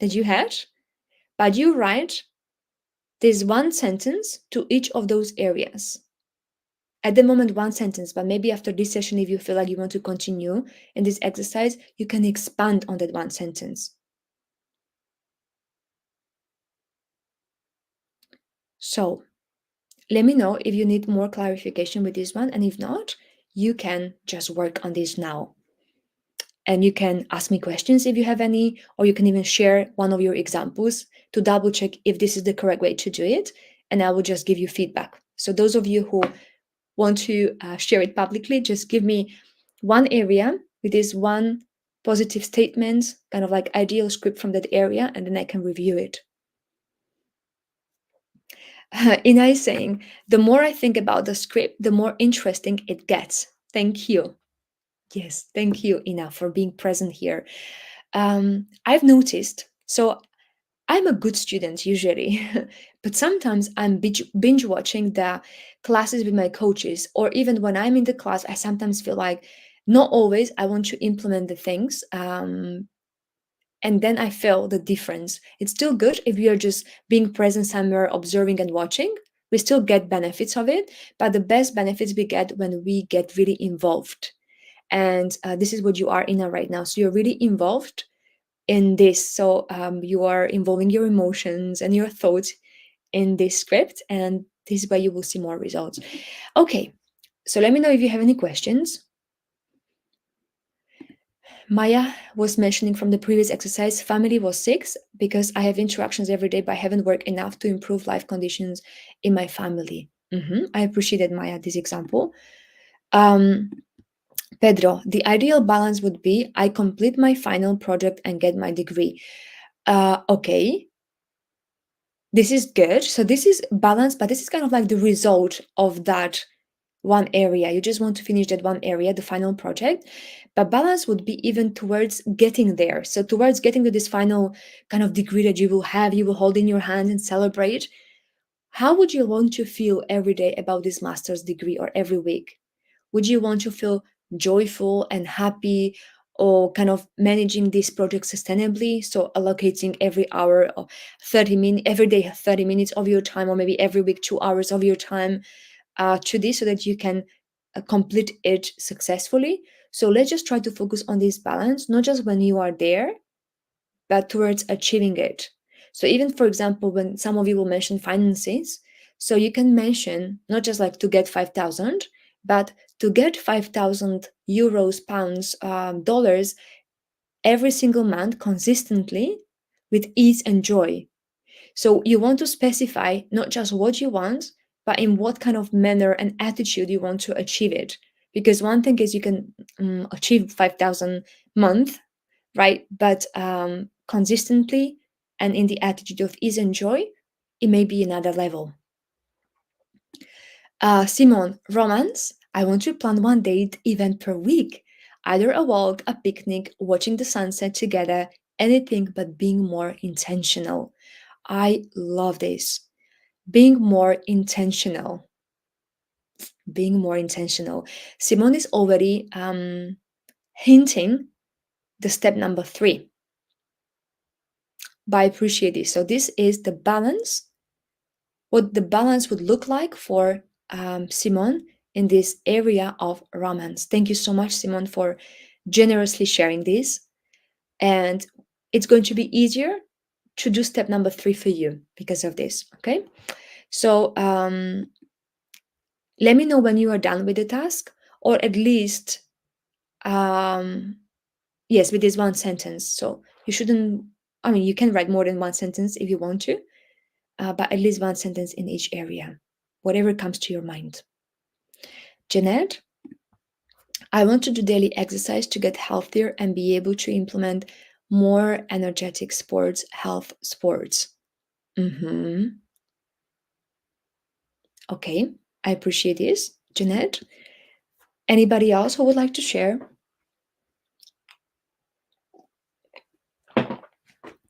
[SPEAKER 1] that you had, but you write there's one sentence to each of those areas. At the moment, one sentence, but maybe after this session, if you feel like you want to continue in this exercise, you can expand on that one sentence. So let me know if you need more clarification with this one. And if not, you can just work on this now. And you can ask me questions if you have any, or you can even share one of your examples to double check if this is the correct way to do it. And I will just give you feedback. So those of you who want to share it publicly, just give me one area with this one positive statement, kind of like ideal script from that area, and then I can review it. Ina is saying, the more I think about the script, the more interesting it gets. Thank you. Yes, thank you, Ina, for being present here. I've noticed, so I'm a good student usually, but sometimes I'm binge watching the classes with my coaches, or even when I'm in the class, I sometimes feel like not always I want to implement the things. And then I feel the difference. It's still good if you're just being present somewhere, observing and watching. We still get benefits of it, but the best benefits we get when we get really involved. And this is what you are in right now. So you're really involved in this. So you are involving your emotions and your thoughts in this script, and this is where you will see more results. Okay, so let me know if you have any questions. Maya was mentioning from the previous exercise, family was 6 because I have interactions every day, but I haven't worked enough to improve life conditions in my family. I appreciated Maya, this example. Um, Pedro, the ideal balance would be I complete my final project and get my degree. Okay, this is good. So this is balance, but this is kind of like the result of that one area. You just want to finish that one area, the final project. But balance would be even towards getting there. So towards getting to this final kind of degree that you will have, you will hold in your hand and celebrate. How would you want to feel every day about this master's degree or every week? Would you want to feel joyful and happy, or kind of managing this project sustainably? So allocating every hour or 30 minutes, every day 30 minutes of your time, or maybe every week 2 hours of your time to this so that you can complete it successfully. So let's just try to focus on this balance, not just when you are there, but towards achieving it. So even for example, when some of you will mention finances, so you can mention not just like to get 5,000, but to get 5,000 euros, pounds, dollars every single month consistently with ease and joy. So you want to specify not just what you want, but in what kind of manner and attitude you want to achieve it. Because one thing is you can achieve 5,000 month, right? But consistently and in the attitude of ease and joy, it may be another level. Simon, romance. I want to plan one date event per week. Either a walk, a picnic, watching the sunset together, anything but being more intentional. I love this. Being more intentional. Being more intentional. Simone is already hinting the step number 3. But I appreciate this. So this is the balance, what the balance would look like for Simone in this area of romance. Thank you so much, Simone, for generously sharing this. And it's going to be easier to do step number 3 for you because of this. Okay. So let me know when you are done with the task, or at least, yes, with this one sentence. So you shouldn't, I mean, you can write more than one sentence if you want to, but at least one sentence in each area, whatever comes to your mind. Jeanette, I want to do daily exercise to get healthier and be able to implement more energetic sports, health sports. Okay, I appreciate this. Jeanette, anybody else who would like to share?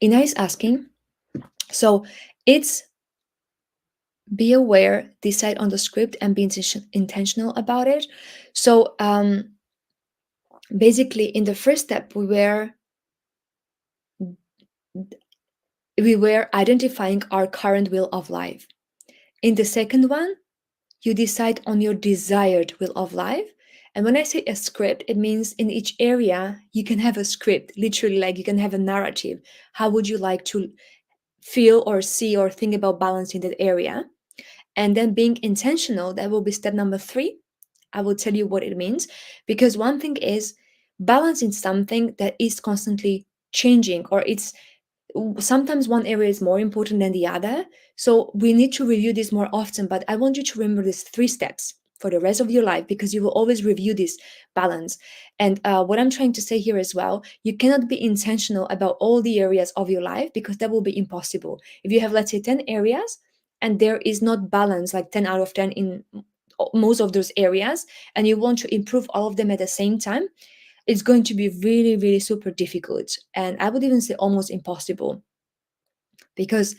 [SPEAKER 1] Ina is asking, so it's be aware, decide on the script, and be intentional about it. So basically, in the first step, we were identifying our current will of life. In the second one, you decide on your desired will of life. And when I say a script, it means in each area you can have a script, literally, like you can have a narrative. How would you like to feel or see or think about balance in that area? And then being intentional, that will be step number 3. I will tell you what it means, because one thing is balancing something that is constantly changing, or it's sometimes one area is more important than the other. So we need to review this more often. But I want you to remember these 3 steps for the rest of your life, because you will always review this balance. And what I'm trying to say here as well, you cannot be intentional about all the areas of your life, because that will be impossible. If you have, let's say, 10 areas and there is not balance, like 10 out of 10 in most of those areas, and you want to improve all of them at the same time, it's going to be really, really super difficult. And I would even say almost impossible, because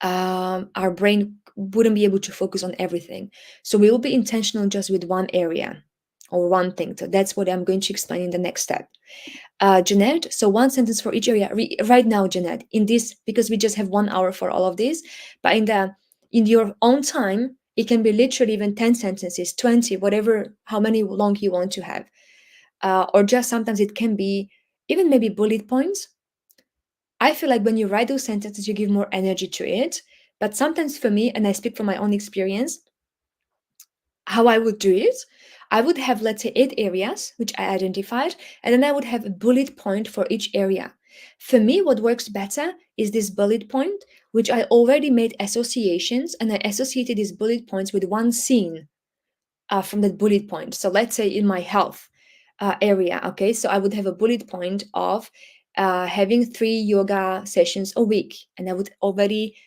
[SPEAKER 1] our brain wouldn't be able to focus on everything. So we will be intentional just with one area or one thing. So that's what I'm going to explain in the next step. Jeanette, so one sentence for each area. Right now, Jeanette, in this, because we just have 1 hour for all of this, but in your own time, it can be literally even 10 sentences, 20, whatever, how many long you want to have. Or just sometimes it can be even maybe bullet points. I feel like when you write those sentences, you give more energy to it. But sometimes for me, and I speak from my own experience, how I would do it, I would have, let's say, 8 areas which I identified, and then I would have a bullet point for each area. For me, what works better is this bullet point, which I already made associations, and I associated these bullet points with one scene from that bullet point. So let's say in my health area, okay, so I would have a bullet point of having 3 yoga sessions a week, and I would already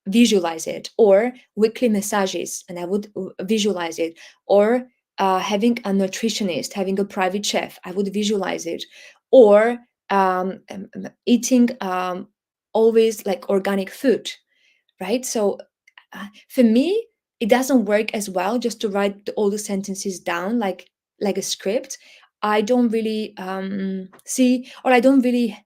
[SPEAKER 1] visualize it, or weekly massages, and I would visualize it, or having a nutritionist, having a private chef, I would visualize it, or eating always like organic food, right? So for me, it doesn't work as well just to write all the sentences down like a script. I don't really see, or I don't really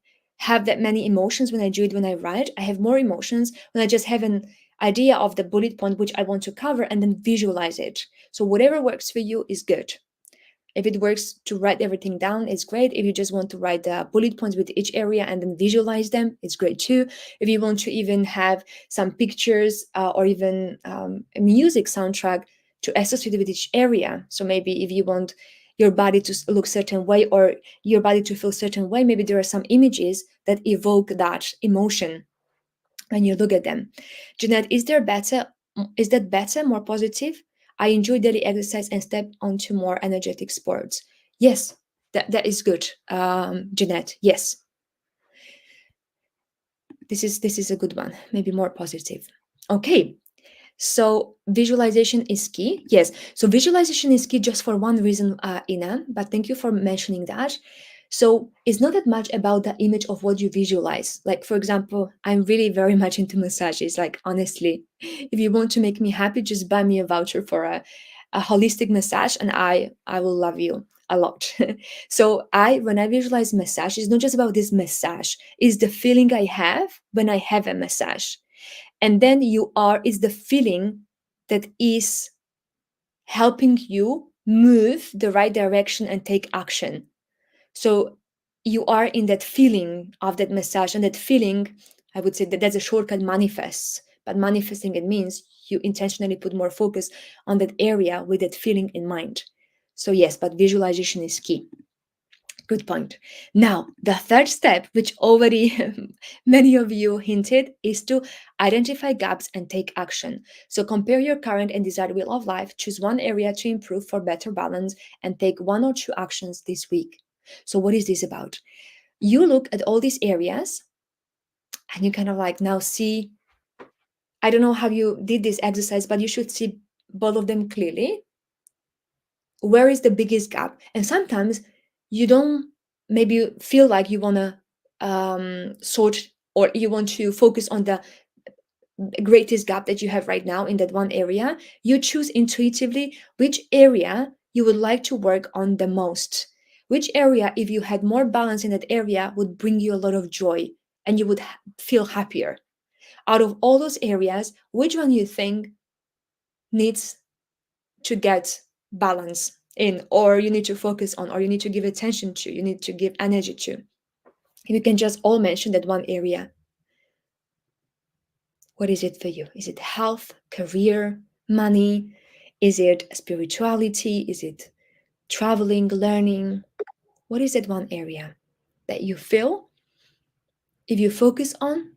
[SPEAKER 1] have that many emotions when I do it. When I write, I have more emotions when I just have an idea of the bullet point which I want to cover and then visualize it. So whatever works for you is good. If it works to write everything down, it's great. If you just want to write the bullet points with each area and then visualize them, it's great too. If you want to even have some pictures or even a music soundtrack to associate with each area. So maybe if you want your body to look certain way or your body to feel certain way, maybe there are some images that evoke that emotion when you look at them. Jeanette, is that better, more positive? I enjoy daily exercise and step onto more energetic sports. Yes, that is good. Jeanette, yes. This is a good one, maybe more positive. Okay, so visualization is key. Yes. So visualization is key just for one reason, Ina, but thank you for mentioning that. So it's not that much about the image of what you visualize. Like, for example, I'm really very much into massages. Like, honestly, if you want to make me happy, just buy me a voucher for a holistic massage and I will love you a lot. So when I visualize massage, it's not just about this massage, it's the feeling I have when I have a massage. And then is the feeling that is helping you move the right direction and take action. So you are in that feeling of that massage, and that feeling, I would say that that's a shortcut, manifests. But manifesting, it means you intentionally put more focus on that area with that feeling in mind. So yes, but visualization is key. Good point. Now, the third step, which already many of you hinted, is to identify gaps and take action. So, compare your current and desired wheel of life, choose one area to improve for better balance, and take one or two actions this week. So, what is this about? You look at all these areas and you kind of like now see, I don't know how you did this exercise, but you should see both of them clearly. Where is the biggest gap? And sometimes you don't maybe feel like you want to sort, or you want to focus on the greatest gap that you have right now in that one area. You choose intuitively which area you would like to work on the most, which area, if you had more balance in that area, would bring you a lot of joy and you would feel happier. Out of all those areas, which one you think needs to get balance in, or you need to focus on, or you need to give attention to, you need to give energy to? If you can just all mention that one area, what is it for you? Is it health, career, money? Is it spirituality? Is it traveling, learning? What is that one area that you feel if you focus on,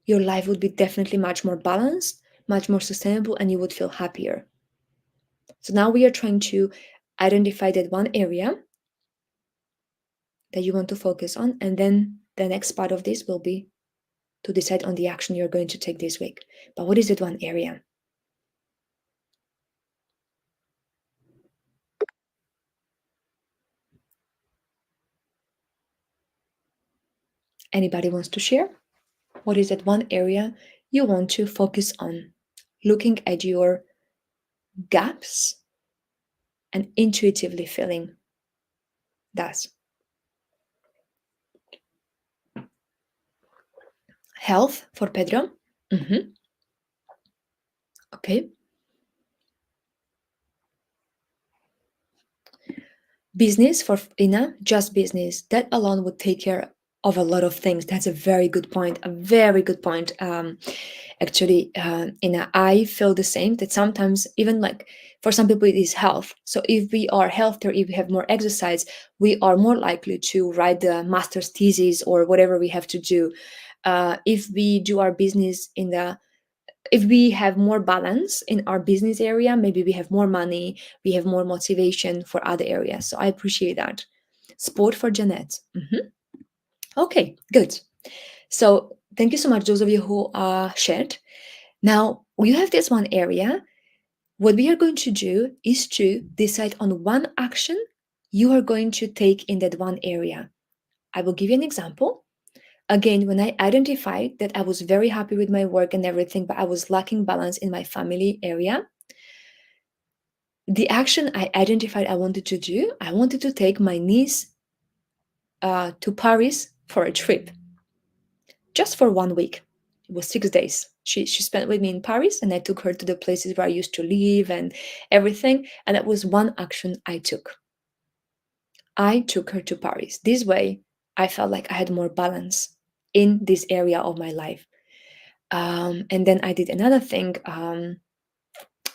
[SPEAKER 1] your life would be definitely much more balanced, much more sustainable, and you would feel happier? So now we are trying to identify that one area that you want to focus on. And then the next part of this will be to decide on the action you're going to take this week. But what is that one area? Anybody wants to share? What is that one area you want to focus on? Looking at your gaps and intuitively feeling that. Health for Pedro. Okay. Business for Ina, just business. That alone would take care of a lot of things. That's a very good point. A very good point. Actually, Ina, I feel the same. That sometimes, even like for some people, it is health. So if we are healthier, if we have more exercise, we are more likely to write the master's thesis or whatever we have to do. If we do our business if we have more balance in our business area, maybe we have more money, we have more motivation for other areas. So I appreciate that. Sport for Jeanette. Okay, good. So thank you so much, those of you who shared. Now you have this one area. What we are going to do is to decide on one action you are going to take in that one area. I will give you an example. Again, when I identified that I was very happy with my work and everything, but I was lacking balance in my family area, the action I identified I wanted to do, I wanted to take my niece to Paris for a trip, just for 1 week. It was 6 days. She spent with me in Paris, and I took her to the places where I used to live and everything. And that was one action I took. I took her to Paris. This way, I felt like I had more balance in this area of my life. And then I did another thing.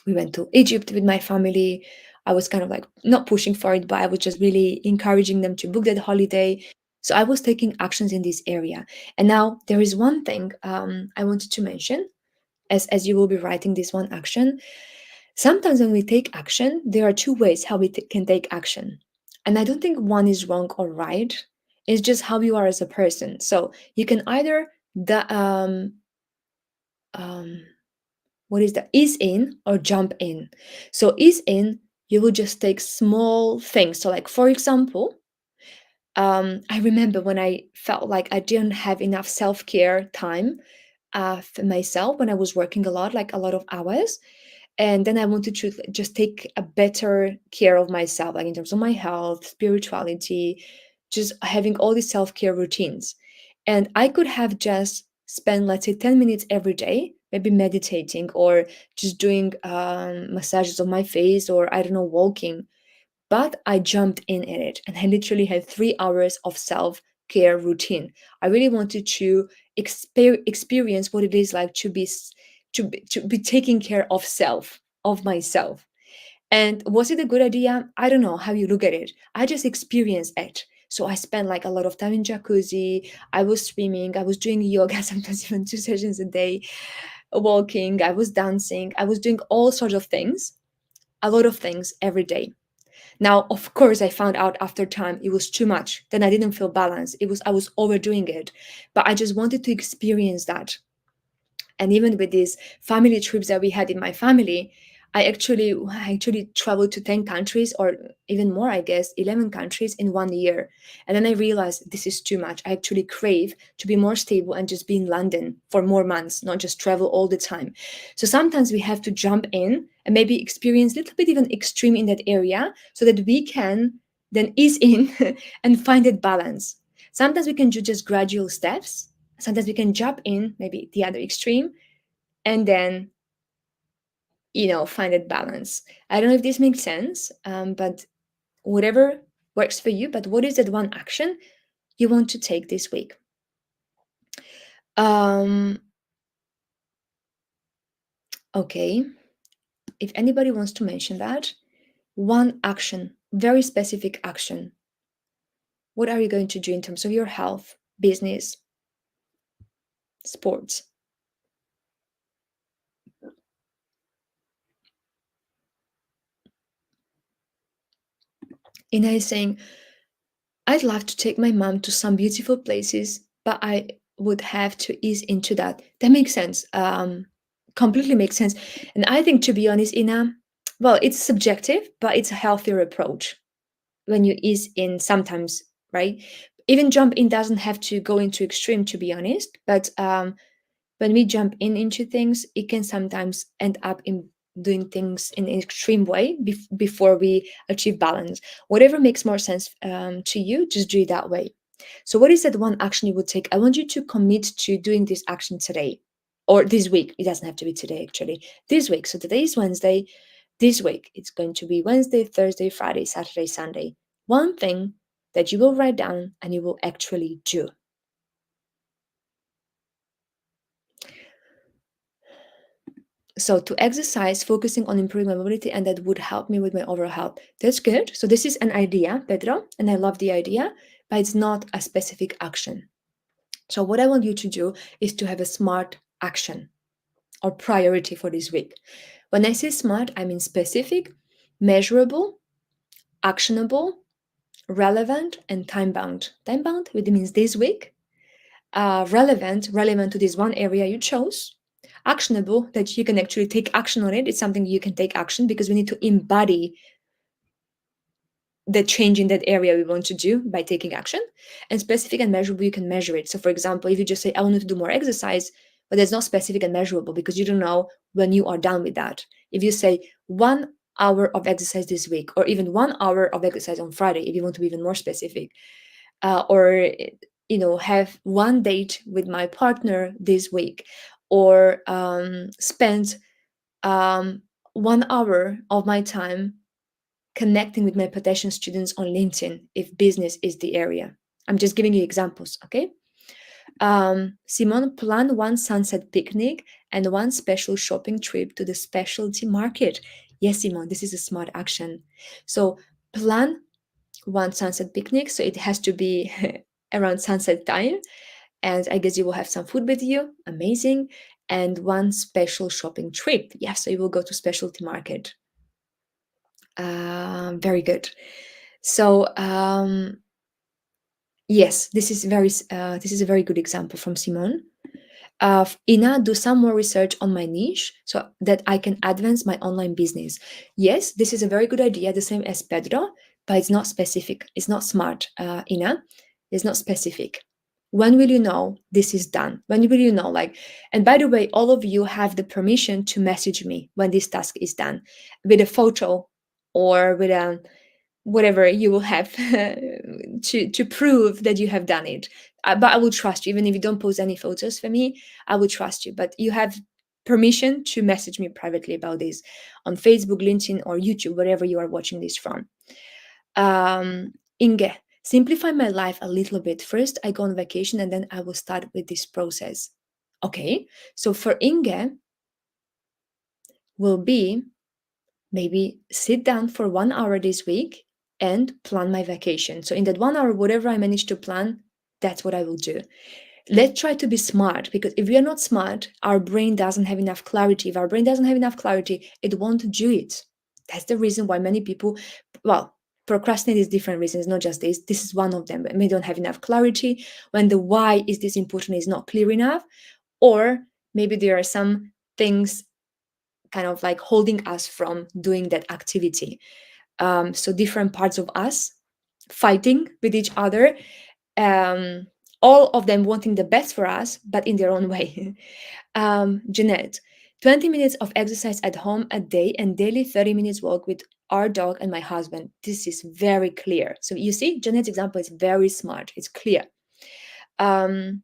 [SPEAKER 1] We went to Egypt with my family. I was kind of like not pushing for it, but I was just really encouraging them to book that holiday. So I was taking actions in this area. And now there is one thing I wanted to mention as you will be writing this one action. Sometimes when we take action, there are two ways how we can take action. And I don't think one is wrong or right. It's just how you are as a person. So you can either um, what is that? Ease in or jump in. So ease in, you will just take small things. So like for example, I remember when I felt like I didn't have enough self-care time for myself when I was working a lot, like a lot of hours. And then I wanted to just take a better care of myself, like in terms of my health, spirituality, just having all these self-care routines. And I could have just spent, let's say, 10 minutes every day, maybe meditating or just doing massages of my face, or I don't know, walking. But I jumped in it and I literally had 3 hours of self-care routine. I really wanted to experience what it is like to be taking care of self, of myself. And was it a good idea? I don't know how you look at it. I just experienced it. So I spent like a lot of time in jacuzzi. I was swimming. I was doing yoga, sometimes even 2 sessions a day, walking. I was dancing. I was doing all sorts of things, a lot of things every day. Now, of course, I found out after time it was too much. Then I didn't feel balanced. I was overdoing it. But I just wanted to experience that. And even with these family trips that we had in my family, I actually traveled to 10 countries, or even more, I guess, 11 countries in 1 year. And then I realized this is too much. I actually crave to be more stable and just be in London for more months, not just travel all the time. So sometimes we have to jump in and maybe experience a little bit even extreme in that area so that we can then ease in and find that balance. Sometimes we can do just gradual steps. Sometimes we can jump in, maybe the other extreme, and then find that balance. I don't know if this makes sense, but whatever works for you. But what is that one action you want to take this week? um okay, if anybody wants to mention that one action, very specific action, what are you going to do in terms of your health, business, sports? Ina is saying, I'd love to take my mom to some beautiful places, but I would have to ease into that. That makes sense. Completely makes sense. And I think, to be honest, Ina, well, it's subjective, but it's a healthier approach when you ease in sometimes, right? Even jump in doesn't have to go into extreme, to be honest. But when we jump in into things, it can sometimes end up in doing things in an extreme way before we achieve balance. Whatever makes more sense to you, just do it that way. So what is that one action you would take? I want you to commit to doing this action today or this week. It doesn't have to be today, actually. This week. So today is Wednesday. This week, it's going to be Wednesday, Thursday, Friday, Saturday, Sunday. One thing that you will write down and you will actually do. So to exercise, focusing on improving my mobility, and that would help me with my overall health. That's good. So this is an idea, Pedro, and I love the idea, but it's not a specific action. So what I want you to do is to have a smart action or priority for this week. When I say smart, I mean specific, measurable, actionable, relevant, and time bound. Time bound, which means this week. Relevant to this one area you chose. Actionable, that you can actually take action on it. It's something you can take action because we need to embody the change in that area we want to do by taking action. And specific and measurable, you can measure it. So for example, if you just say, I want to do more exercise, but that's not specific and measurable because you don't know when you are done with that. If you say 1 hour of exercise this week, or even 1 hour of exercise on Friday, if you want to be even more specific, or have one date with my partner this week, or spend 1 hour of my time connecting with my potential students on LinkedIn if business is the area. I'm just giving you examples, okay? Simone, plan one sunset picnic and one special shopping trip to the specialty market. Yes, Simone, this is a smart action. So plan one sunset picnic. So it has to be around sunset time. And I guess you will have some food with you. Amazing. And one special shopping trip. Yes, so you will go to specialty market. Very good. So yes, this is a very good example from Simone. Ina, do some more research on my niche so that I can advance my online business. Yes, this is a very good idea, the same as Pedro, but it's not specific. It's not smart, Ina. It's not specific. When will you know this is done? When will you know? Like, and by the way, all of you have the permission to message me when this task is done with a photo or with a whatever you will have to prove that you have done it. But I will trust you, even if you don't post any photos for me. I will trust you. But you have permission to message me privately about this on Facebook, LinkedIn, or YouTube, wherever you are watching this from. Inge, simplify my life a little bit. First, I go on vacation, and then I will start with this process. Okay, so for Inge, will be maybe sit down for 1 hour this week and plan my vacation. So in that 1 hour, whatever I manage to plan, that's what I will do. Let's try to be smart, because if we are not smart, our brain doesn't have enough clarity. If our brain doesn't have enough clarity, it won't do it. That's the reason why many people, well, procrastinate is different reasons, not just this. This is one of them. They don't have enough clarity. When the why is this important is not clear enough, or maybe there are some things kind of like holding us from doing that activity. So different parts of us fighting with each other, um, all of them wanting the best for us, but in their own way. Jeanette, 20 minutes of exercise at home a day and daily 30 minutes walk with our dog and my husband. This is very clear. So you see, Jeanette's example is very smart. It's clear. Um,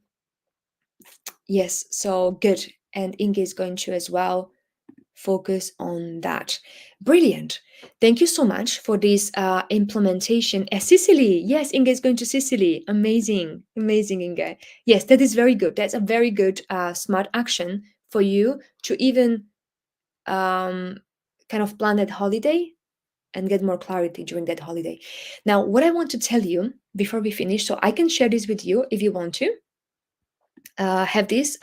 [SPEAKER 1] yes, so good. And Inge is going to as well focus on that. Brilliant. Thank you so much for this implementation. Sicily. Yes, Inge is going to Sicily. Amazing. Amazing, Inge. Yes, that is very good. That's a very good smart action for you to even um, kind of plan that holiday and get more clarity during that holiday. Now, what I want to tell you before we finish, so I can share this with you if you want to have this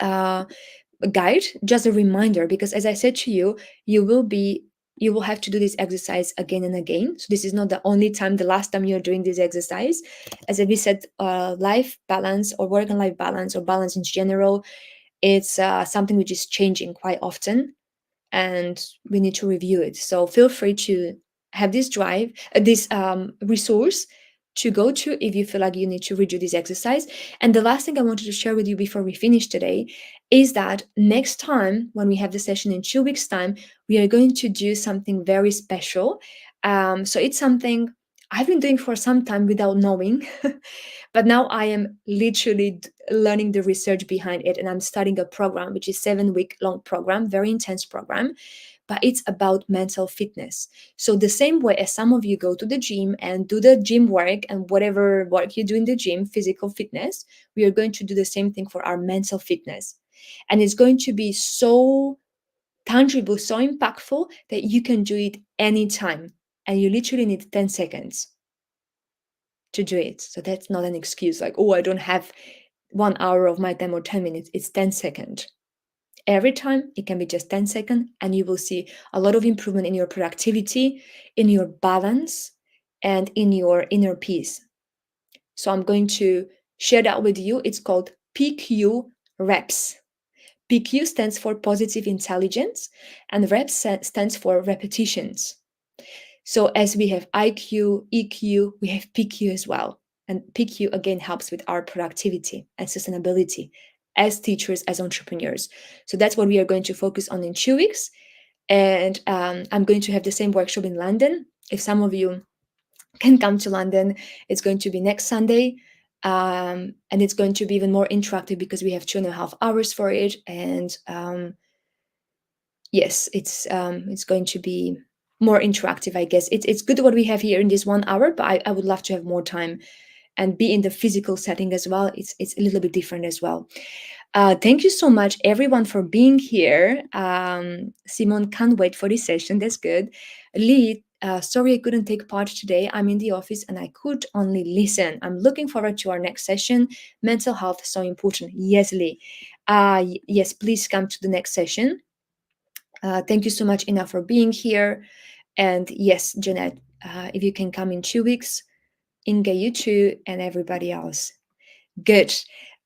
[SPEAKER 1] guide, just a reminder, because as I said to you, you will have to do this exercise again and again. So this is not the only time, the last time you're doing this exercise. As we said, life balance or work and life balance or balance in general, it's something which is changing quite often, and we need to review it. So feel free to have this drive, this resource to go to if you feel like you need to redo this exercise. And the last thing I wanted to share with you before we finish today is that next time, when we have the session in 2 weeks' time, we are going to do something very special. So it's something I've been doing for some time without knowing, but now I am literally learning the research behind it, and I'm starting a program which is 7 week long program, very intense program, but it's about mental fitness. So the same way as some of you go to the gym and do the gym work and whatever work you do in the gym, physical fitness, we are going to do the same thing for our mental fitness. And it's going to be so tangible, so impactful that you can do it anytime. And you literally need 10 seconds to do it. So that's not an excuse like, oh, I don't have 1 hour of my time or 10 minutes. It's 10 seconds. Every time it can be just 10 seconds, and you will see a lot of improvement in your productivity, in your balance, and in your inner peace. So I'm going to share that with you. It's called PQ reps. PQ stands for positive intelligence, and reps stands for repetitions. So as we have IQ, EQ, we have PQ as well. And PQ again helps with our productivity and sustainability as teachers, as entrepreneurs. So that's what we are going to focus on in 2 weeks. And I'm going to have the same workshop in London. If some of you can come to London, it's going to be next Sunday. And it's going to be even more interactive because we have 2.5 hours for it. And yes, it's going to be more interactive, I guess. It's good what we have here in this 1 hour, but I would love to have more time and be in the physical setting as well. It's a little bit different as well. Thank you so much, everyone, for being here. Simon can't wait for this session. That's good. Lee, sorry I couldn't take part today. I'm in the office and I could only listen. I'm looking forward to our next session. Mental health so important. Yes, Lee. Yes, please come to the next session. Thank you so much, Ina, for being here. And yes, Jeanette, if you can come in 2 weeks, Inga, you too, and everybody else. Good.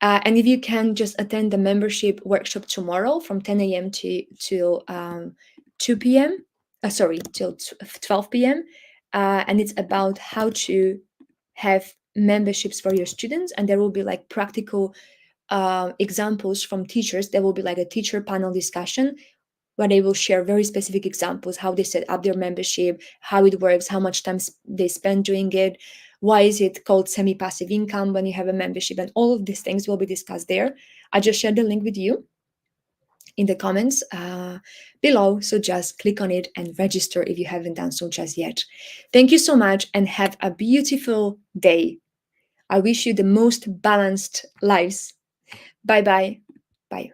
[SPEAKER 1] And if you can just attend the membership workshop tomorrow from 10 a.m. till 2 p.m. Sorry, till 12 p.m. And it's about how to have memberships for your students, and there will be like practical examples from teachers. There will be like a teacher panel discussion where they will share very specific examples, how they set up their membership, how it works, how much time they spend doing it, why is it called semi-passive income when you have a membership, and all of these things will be discussed there. I just shared the link with you in the comments below, so just click on it and register if you haven't done so just yet. Thank you so much and have a beautiful day. I wish you the most balanced lives. Bye bye. Bye.